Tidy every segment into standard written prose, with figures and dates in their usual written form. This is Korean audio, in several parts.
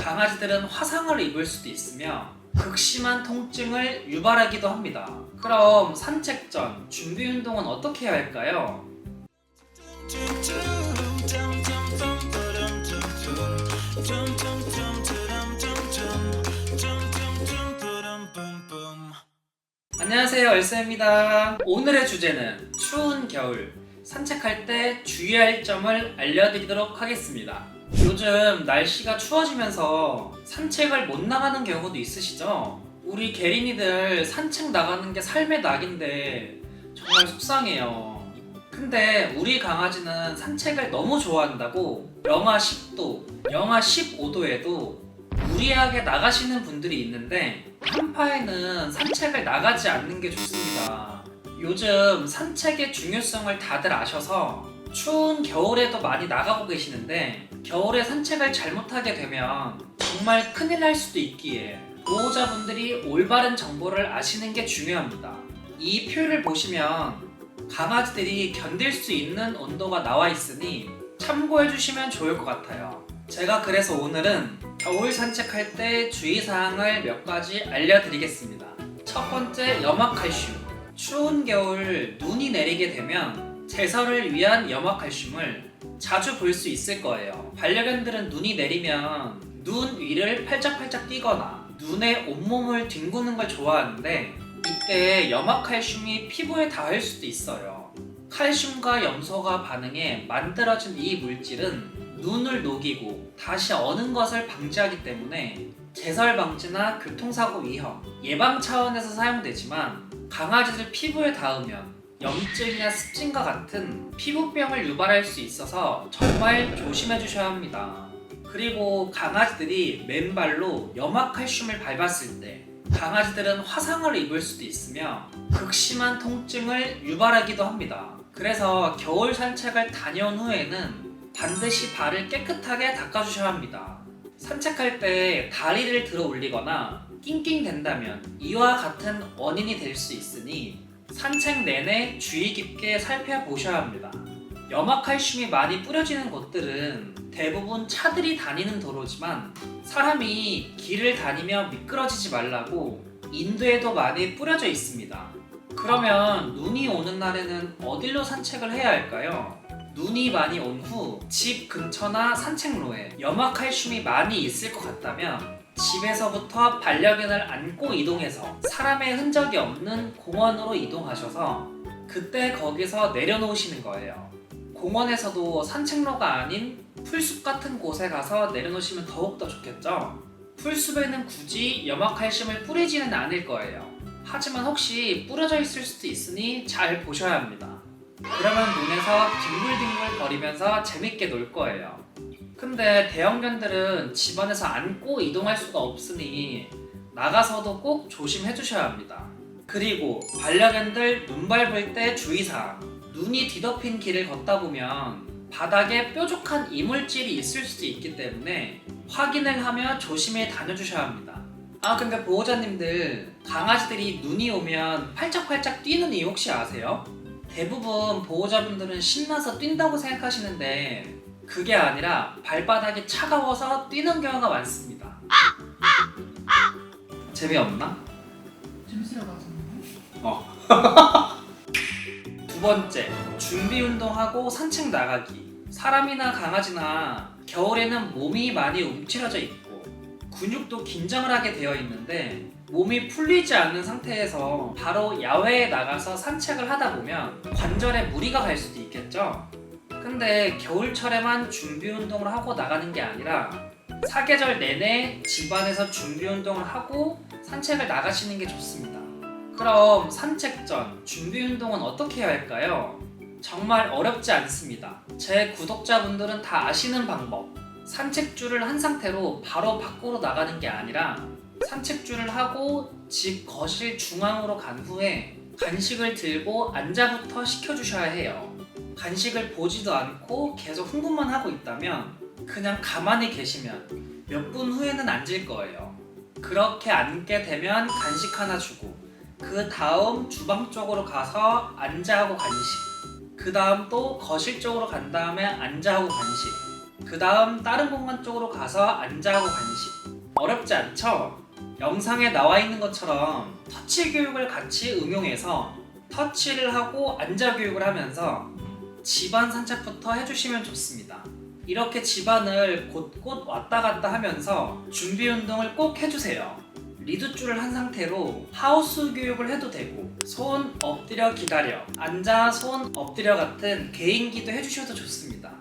강아지들은 화상을 입을 수도 있으며 극심한 통증을 유발하기도 합니다. 그럼 산책 전 준비 운동은 어떻게 해야 할까요? 안녕하세요, 얼쌤입니다. 오늘의 주제는 추운 겨울 산책할 때 주의할 점을 알려드리도록 하겠습니다. 요즘 날씨가 추워지면서 산책을 못 나가는 경우도 있으시죠? 우리 게린이들 산책 나가는 게 삶의 낙인데 정말 속상해요. 근데 우리 강아지는 산책을 너무 좋아한다고 영하 10도, 영하 15도에도 무리하게 나가시는 분들이 있는데 한파에는 산책을 나가지 않는 게 좋습니다. 요즘 산책의 중요성을 다들 아셔서 추운 겨울에도 많이 나가고 계시는데 겨울에 산책을 잘못하게 되면 정말 큰일 날 수도 있기에 보호자분들이 올바른 정보를 아시는 게 중요합니다. 이 표를 보시면 강아지들이 견딜 수 있는 온도가 나와 있으니 참고해 주시면 좋을 것 같아요. 제가 그래서 오늘은 겨울 산책할 때 주의사항을 몇 가지 알려드리겠습니다. 첫 번째, 염화칼슘. 추운 겨울 눈이 내리게 되면 제설을 위한 염화칼슘을 자주 볼 수 있을 거예요. 반려견들은 눈이 내리면 눈 위를 팔짝팔짝 뛰거나 눈에 온몸을 뒹구는 걸 좋아하는데 이때 염화칼슘이 피부에 닿을 수도 있어요. 칼슘과 염소가 반응해 만들어진 이 물질은 눈을 녹이고 다시 어는 것을 방지하기 때문에 제설 방지나 교통사고 위험, 예방 차원에서 사용되지만 강아지들 피부에 닿으면 염증이나 습진과 같은 피부병을 유발할 수 있어서 정말 조심해 주셔야 합니다. 그리고 강아지들이 맨발로 염화칼슘을 밟았을 때 강아지들은 화상을 입을 수도 있으며 극심한 통증을 유발하기도 합니다. 그래서 겨울 산책을 다녀온 후에는 반드시 발을 깨끗하게 닦아주셔야 합니다. 산책할 때 다리를 들어 올리거나 낑낑댄다면 이와 같은 원인이 될 수 있으니 산책 내내 주의 깊게 살펴보셔야 합니다. 염화칼슘이 많이 뿌려지는 곳들은 대부분 차들이 다니는 도로지만 사람이 길을 다니며 미끄러지지 말라고 인도에도 많이 뿌려져 있습니다. 그러면 눈이 오는 날에는 어디로 산책을 해야 할까요? 눈이 많이 온 후 집 근처나 산책로에 염화칼슘이 많이 있을 것 같다면 집에서부터 반려견을 안고 이동해서 사람의 흔적이 없는 공원으로 이동하셔서 그때 거기서 내려놓으시는 거예요. 공원에서도 산책로가 아닌 풀숲 같은 곳에 가서 내려놓으시면 더욱더 좋겠죠? 풀숲에는 굳이 염화칼슘을 뿌리지는 않을 거예요. 하지만 혹시 뿌려져 있을 수도 있으니 잘 보셔야 합니다. 그러면 눈에서 뒹굴뒹굴 거리면서 재밌게 놀 거예요. 근데 대형견들은 집안에서 안고 이동할 수가 없으니 나가서도 꼭 조심해 주셔야 합니다. 그리고 반려견들 눈 밟을 때 주의사항. 눈이 뒤덮인 길을 걷다 보면 바닥에 뾰족한 이물질이 있을 수도 있기 때문에 확인을 하며 조심히 다녀주셔야 합니다. 근데 보호자님들, 강아지들이 눈이 오면 팔짝팔짝 뛰는 이유 혹시 아세요? 대부분 보호자분들은 신나서 뛴다고 생각하시는데 그게 아니라 발바닥이 차가워서 뛰는 경우가 많습니다. 재미없나? 재밌으라고 하셨나요? 두 번째, 준비 운동하고 산책 나가기. 사람이나 강아지나 겨울에는 몸이 많이 움츠러져 있고 근육도 긴장을 하게 되어 있는데 몸이 풀리지 않는 상태에서 바로 야외에 나가서 산책을 하다 보면 관절에 무리가 갈 수도 있겠죠? 근데 겨울철에만 준비 운동을 하고 나가는 게 아니라 사계절 내내 집안에서 준비 운동을 하고 산책을 나가시는 게 좋습니다. 그럼 산책 전 준비 운동은 어떻게 해야 할까요? 정말 어렵지 않습니다. 제 구독자분들은 다 아시는 방법. 산책줄을 한 상태로 바로 밖으로 나가는 게 아니라 산책줄을 하고 집 거실 중앙으로 간 후에 간식을 들고 안자부터 시켜주셔야 해요. 간식을 보지도 않고 계속 흥분만 하고 있다면 그냥 가만히 계시면 몇 분 후에는 앉을 거예요. 그렇게 앉게 되면 간식 하나 주고 그 다음 주방 쪽으로 가서 안자하고 간식, 그 다음 또 거실 쪽으로 간 다음에 안자하고 간식, 그 다음 다른 공간 쪽으로 가서 앉아하고 간식. 어렵지 않죠? 영상에 나와 있는 것처럼 터치 교육을 같이 응용해서 터치를 하고 앉아 교육을 하면서 집안 산책부터 해주시면 좋습니다. 이렇게 집안을 곳곳 왔다 갔다 하면서 준비 운동을 꼭 해주세요. 리드줄을 한 상태로 하우스 교육을 해도 되고, 손 엎드려 기다려, 앉아 손 엎드려 같은 개인기도 해주셔도 좋습니다.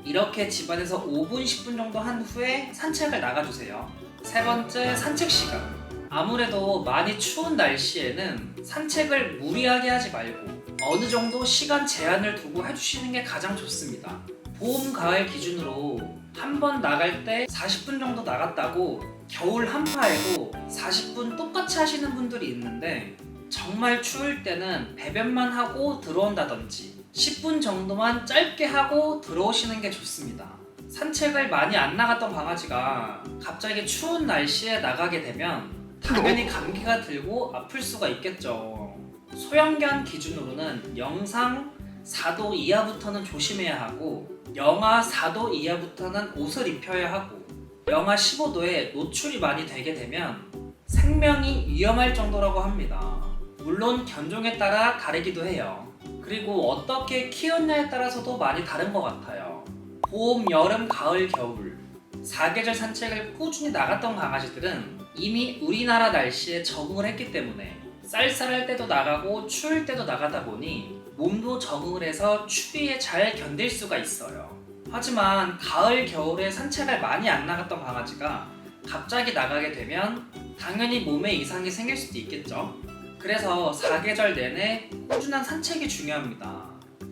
이렇게 집안에서 5분, 10분 정도 한 후에 산책을 나가주세요. 세 번째, 산책 시간. 아무래도 많이 추운 날씨에는 산책을 무리하게 하지 말고 어느 정도 시간 제한을 두고 해주시는 게 가장 좋습니다. 봄, 가을 기준으로 한 번 나갈 때 40분 정도 나갔다고 겨울 한파에도 40분 똑같이 하시는 분들이 있는데, 정말 추울 때는 배변만 하고 들어온다든지 10분 정도만 짧게 하고 들어오시는 게 좋습니다. 산책을 많이 안 나갔던 강아지가 갑자기 추운 날씨에 나가게 되면 당연히 감기가 들고 아플 수가 있겠죠. 소형견 기준으로는 영상 4도 이하부터는 조심해야 하고, 영하 4도 이하부터는 옷을 입혀야 하고, 영하 15도에 노출이 많이 되게 되면 생명이 위험할 정도라고 합니다. 물론 견종에 따라 다르기도 해요. 그리고 어떻게 키웠냐에 따라서도 많이 다른 것 같아요. 봄, 여름, 가을, 겨울 4계절 산책을 꾸준히 나갔던 강아지들은 이미 우리나라 날씨에 적응을 했기 때문에 쌀쌀할 때도 나가고 추울 때도 나가다 보니 몸도 적응을 해서 추위에 잘 견딜 수가 있어요. 하지만 가을, 겨울에 산책을 많이 안 나갔던 강아지가 갑자기 나가게 되면 당연히 몸에 이상이 생길 수도 있겠죠. 그래서 4계절 내내 꾸준한 산책이 중요합니다.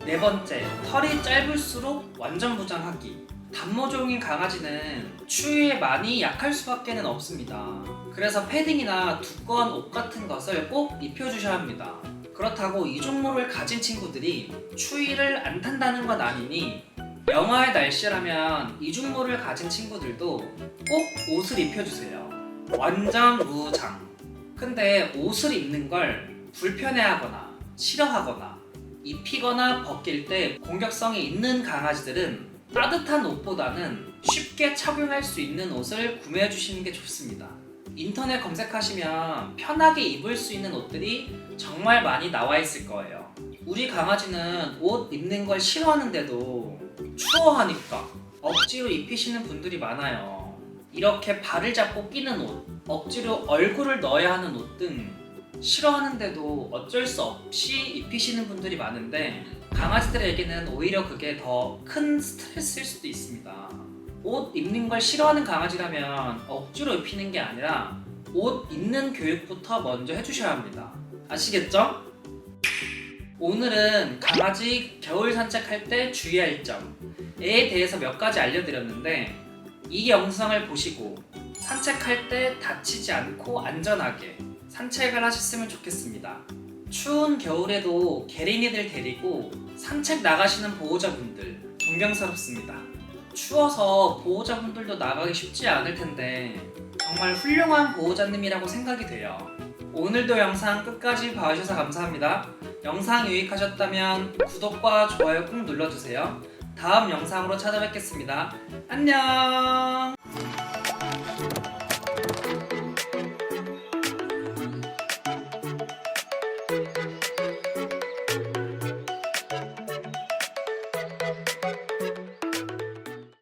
네 번째, 털이 짧을수록 완전 부장하기. 단모종인 강아지는 추위에 많이 약할 수밖에 없습니다. 그래서 패딩이나 두꺼운 옷 같은 것을 꼭 입혀주셔야 합니다. 그렇다고 이종모를 가진 친구들이 추위를 안 탄다는 건 아니니, 영하의 날씨라면 이중모를 가진 친구들도 꼭 옷을 입혀주세요. 완전 무장. 근데 옷을 입는 걸 불편해하거나 싫어하거나 입히거나 벗길 때 공격성이 있는 강아지들은 따뜻한 옷보다는 쉽게 착용할 수 있는 옷을 구매해 주시는 게 좋습니다. 인터넷 검색하시면 편하게 입을 수 있는 옷들이 정말 많이 나와 있을 거예요. 우리 강아지는 옷 입는 걸 싫어하는데도 추워하니까 억지로 입히시는 분들이 많아요. 이렇게 발을 잡고 끼는 옷, 억지로 얼굴을 넣어야 하는 옷 등 싫어하는데도 어쩔 수 없이 입히시는 분들이 많은데, 강아지들에게는 오히려 그게 더 큰 스트레스일 수도 있습니다. 옷 입는 걸 싫어하는 강아지라면 억지로 입히는 게 아니라 옷 입는 교육부터 먼저 해주셔야 합니다. 아시겠죠? 오늘은 강아지 겨울 산책할 때 주의할 점에 대해서 몇 가지 알려드렸는데, 이 영상을 보시고 산책할 때 다치지 않고 안전하게 산책을 하셨으면 좋겠습니다. 추운 겨울에도 게린이들 데리고 산책 나가시는 보호자분들 존경스럽습니다. 추워서 보호자분들도 나가기 쉽지 않을 텐데 정말 훌륭한 보호자님이라고 생각이 돼요. 오늘도 영상 끝까지 봐주셔서 감사합니다. 영상 유익하셨다면 구독과 좋아요 꾹 눌러주세요. 다음 영상으로 찾아뵙겠습니다. 안녕.